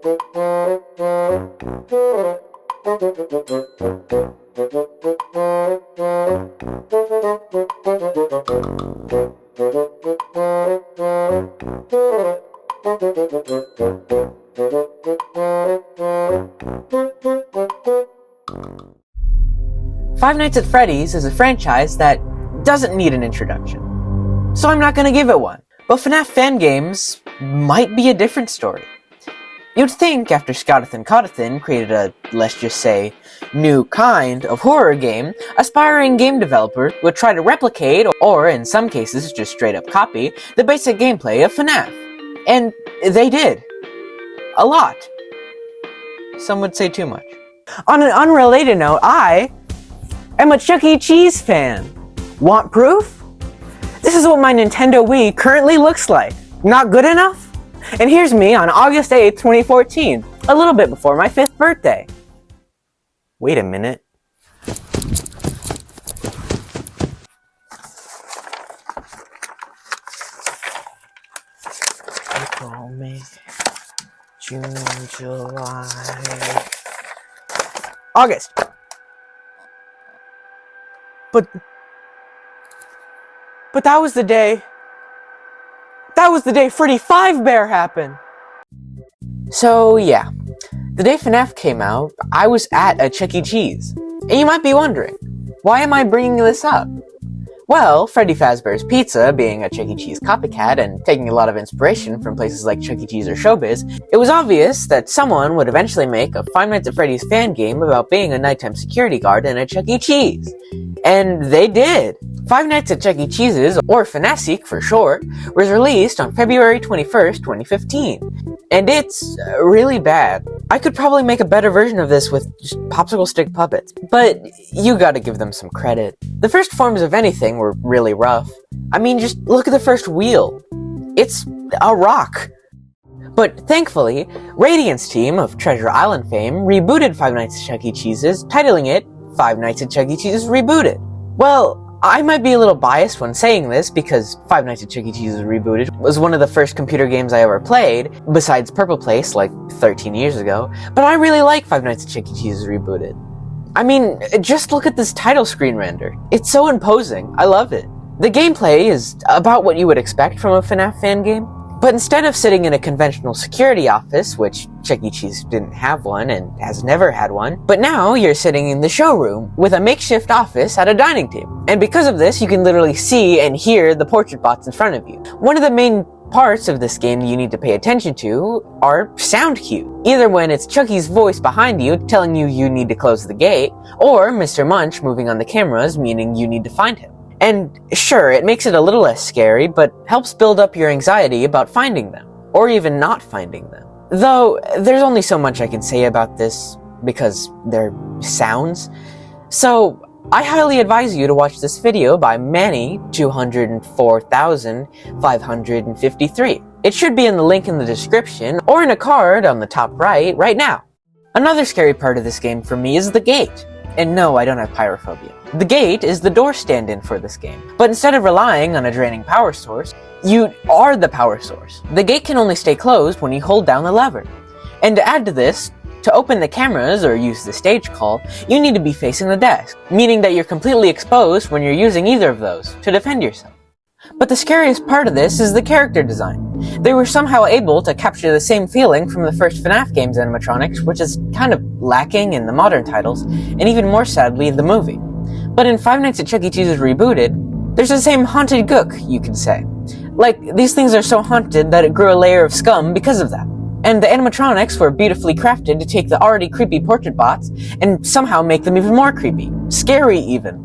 Five Nights at Freddy's is a franchise that doesn't need an introduction, so I'm not gonna give it one. But FNaF fan games might be a different story. You'd think after Scottathan Cottathan created a, let's just say, new kind of horror game, aspiring game developers would try to replicate, or in some cases just straight up copy, the basic gameplay of FNaF. And they did. A lot. Some would say too much. On an unrelated note, I am a Chuck E. Cheese fan. Want proof? This is what my Nintendo Wii currently looks like. Not good enough? And here's me on August 8th, 2014, a little bit before my 5th birthday. Wait a minute. April, May, June, July... August! But that was the day... That was the day Freddy Fazbear happened! So yeah, the day FNaF came out, I was at a Chuck E. Cheese. And you might be wondering, why am I bringing this up? Well, Freddy Fazbear's Pizza, being a Chuck E. Cheese copycat and taking a lot of inspiration from places like Chuck E. Cheese or Showbiz, it was obvious that someone would eventually make a Five Nights at Freddy's fan game about being a nighttime security guard in a Chuck E. Cheese. And they did! Five Nights at Chuck E. Cheese's, or FNAFSIC for short, was released on February 21st, 2015. And it's really bad. I could probably make a better version of this with just popsicle stick puppets, but you gotta give them some credit. The first forms of anything were really rough. I mean, just look at the first wheel. It's a rock. But thankfully, Radiant's team of Treasure Island fame rebooted Five Nights at Chuck E. Cheese's, titling it Five Nights at Chuck E. Cheese's Rebooted. Well, I might be a little biased when saying this because Five Nights at Chuck E. Cheese's Rebooted was one of the first computer games I ever played, besides Purple Place like 13 years ago, but I really like Five Nights at Chuck E. Cheese's Rebooted. I mean, just look at this title screen render. It's so imposing. I love it. The gameplay is about what you would expect from a FNaF fan game, but instead of sitting in a conventional security office, which Chuck E. Cheese didn't have one and has never had one, but now you're sitting in the showroom with a makeshift office at a dining table. And because of this, you can literally see and hear the portrait bots in front of you. One of the main parts of this game you need to pay attention to are sound cues. Either when it's Chucky's voice behind you telling you you need to close the gate, or Mr. Munch moving on the cameras meaning you need to find him. And sure, it makes it a little less scary, but helps build up your anxiety about finding them, or even not finding them. Though, there's only so much I can say about this, because they're sounds. So, I highly advise you to watch this video by Manny 204,553. It should be in the link in the description, or in a card on the top right now. Another scary part of this game for me is the gate. And no, I don't have pyrophobia. The gate is the door stand-in for this game. But instead of relying on a draining power source, you are the power source. The gate can only stay closed when you hold down the lever. And to add to this, to open the cameras or use the stage call, you need to be facing the desk, meaning that you're completely exposed when you're using either of those to defend yourself. But the scariest part of this is the character design. They were somehow able to capture the same feeling from the first FNaF game's animatronics, which is kind of lacking in the modern titles, and even more sadly, the movie. But in Five Nights at Chuck E. Cheese's Rebooted, there's the same haunted gook, you could say. Like, these things are so haunted that it grew a layer of scum because of that. And the animatronics were beautifully crafted to take the already creepy portrait bots and somehow make them even more creepy. Scary, even.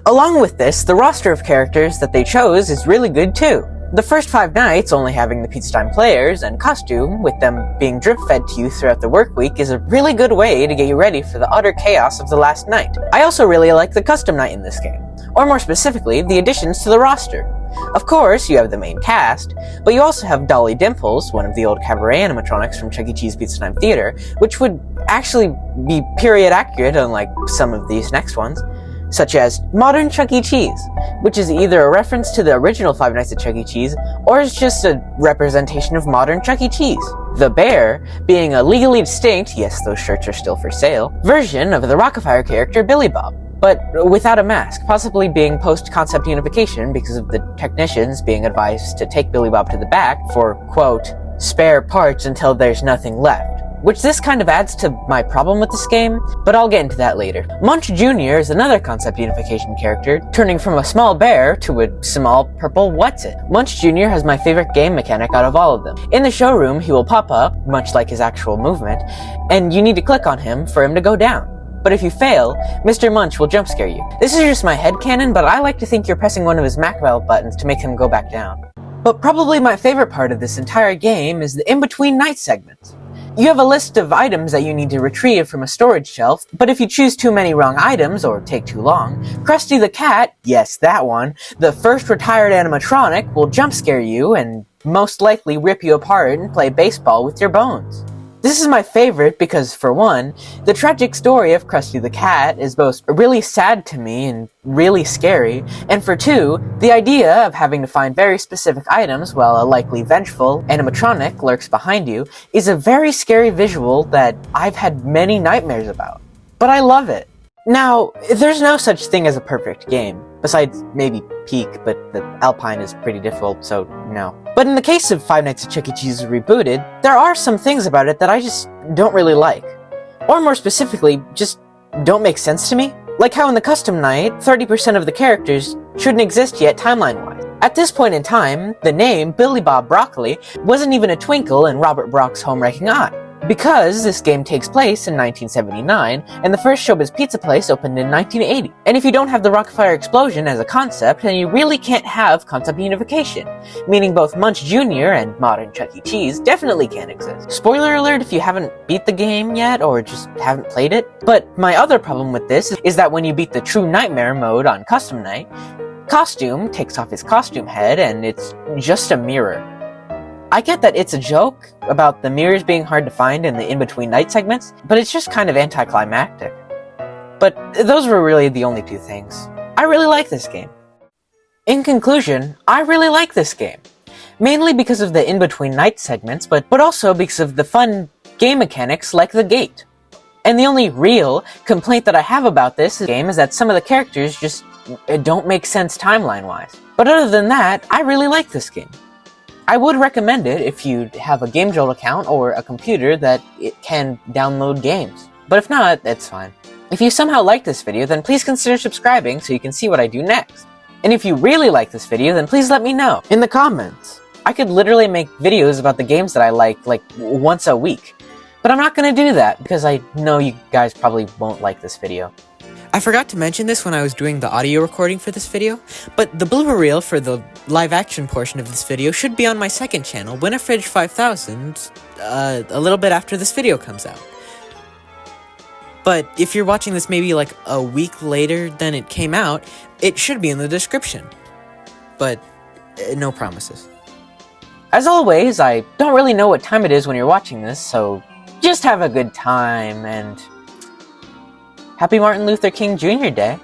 Along with this, the roster of characters that they chose is really good too. The first 5 nights only having the Pizza Time players and costume, with them being drip-fed to you throughout the work week, is a really good way to get you ready for the utter chaos of the last night. I also really like the custom night in this game, or more specifically, the additions to the roster. Of course, you have the main cast, but you also have Dolly Dimples, one of the old cabaret animatronics from Chuck E. Cheese Pizza Time Theater, which would actually be period accurate unlike some of these next ones. such as Modern Chuck E. Cheese, which is either a reference to the original Five Nights at Chuck E. Cheese, or is just a representation of modern Chuck E. Cheese. The Bear being a legally distinct, yes, those shirts are still for sale, version of the Rockafire character Billy Bob, but without a mask, possibly being post-concept unification because of the technicians being advised to take Billy Bob to the back for, quote, spare parts until there's nothing left. Which this kind of adds to my problem with this game, but I'll get into that later. Munch Jr. is another concept unification character, turning from a small bear to a small purple what's-it. Munch Jr. has my favorite game mechanic out of all of them. In the showroom, he will pop up, much like his actual movement, and you need to click on him for him to go down. But if you fail, Mr. Munch will jump scare you. This is just my headcanon, but I like to think you're pressing one of his Macbeth buttons to make him go back down. But probably my favorite part of this entire game is the in-between night segments. You have a list of items that you need to retrieve from a storage shelf, but if you choose too many wrong items or take too long, Krusty the Cat, yes, that one, the first retired animatronic, will jump scare you and most likely rip you apart and play baseball with your bones. This is my favorite because, for one, the tragic story of Krusty the Cat is both really sad to me and really scary, and for two, the idea of having to find very specific items while a likely vengeful animatronic lurks behind you is a very scary visual that I've had many nightmares about. But I love it. Now, there's no such thing as a perfect game, besides maybe Peak, but the Alpine is pretty difficult, so no. But in the case of Five Nights at Chuck E. Cheese Rebooted, there are some things about it that I just don't really like. Or more specifically, just don't make sense to me. Like how in the custom night, 30% of the characters shouldn't exist yet timeline-wise. At this point in time, the name Billy Bob Broccoli wasn't even a twinkle in Robert Brock's home-wrecking eye. Because this game takes place in 1979, and the first Showbiz Pizza place opened in 1980. And if you don't have the Rockafire explosion as a concept, then you really can't have concept unification, meaning both Munch Jr. and modern Chuck E. Cheese definitely can't exist. Spoiler alert if you haven't beat the game yet, or just haven't played it. But my other problem with this is that when you beat the True Nightmare mode on Custom Night, Costume takes off his costume head and it's just a mirror. I get that it's a joke about the mirrors being hard to find in the in-between night segments, but it's just kind of anticlimactic. But those were really the only two things. I really like this game. In conclusion, I really like this game. Mainly because of the in-between night segments, but also because of the fun game mechanics like the gate. And the only real complaint that I have about this game is that some of the characters just don't make sense timeline-wise. But other than that, I really like this game. I would recommend it if you have a GameJolt account or a computer that it can download games. But if not, that's fine. If you somehow like this video, then please consider subscribing so you can see what I do next. And if you really like this video, then please let me know in the comments. I could literally make videos about the games that I like once a week. But I'm not gonna do that because I know you guys probably won't like this video. I forgot to mention this when I was doing the audio recording for this video, but the blooper reel for the live action portion of this video should be on my second channel, Winifridge 5000, a little bit after this video comes out. But if you're watching this maybe like a week later than it came out, it should be in the description. But no promises. As always, I don't really know what time it is when you're watching this, so just have a good time and Happy Martin Luther King Jr. Day.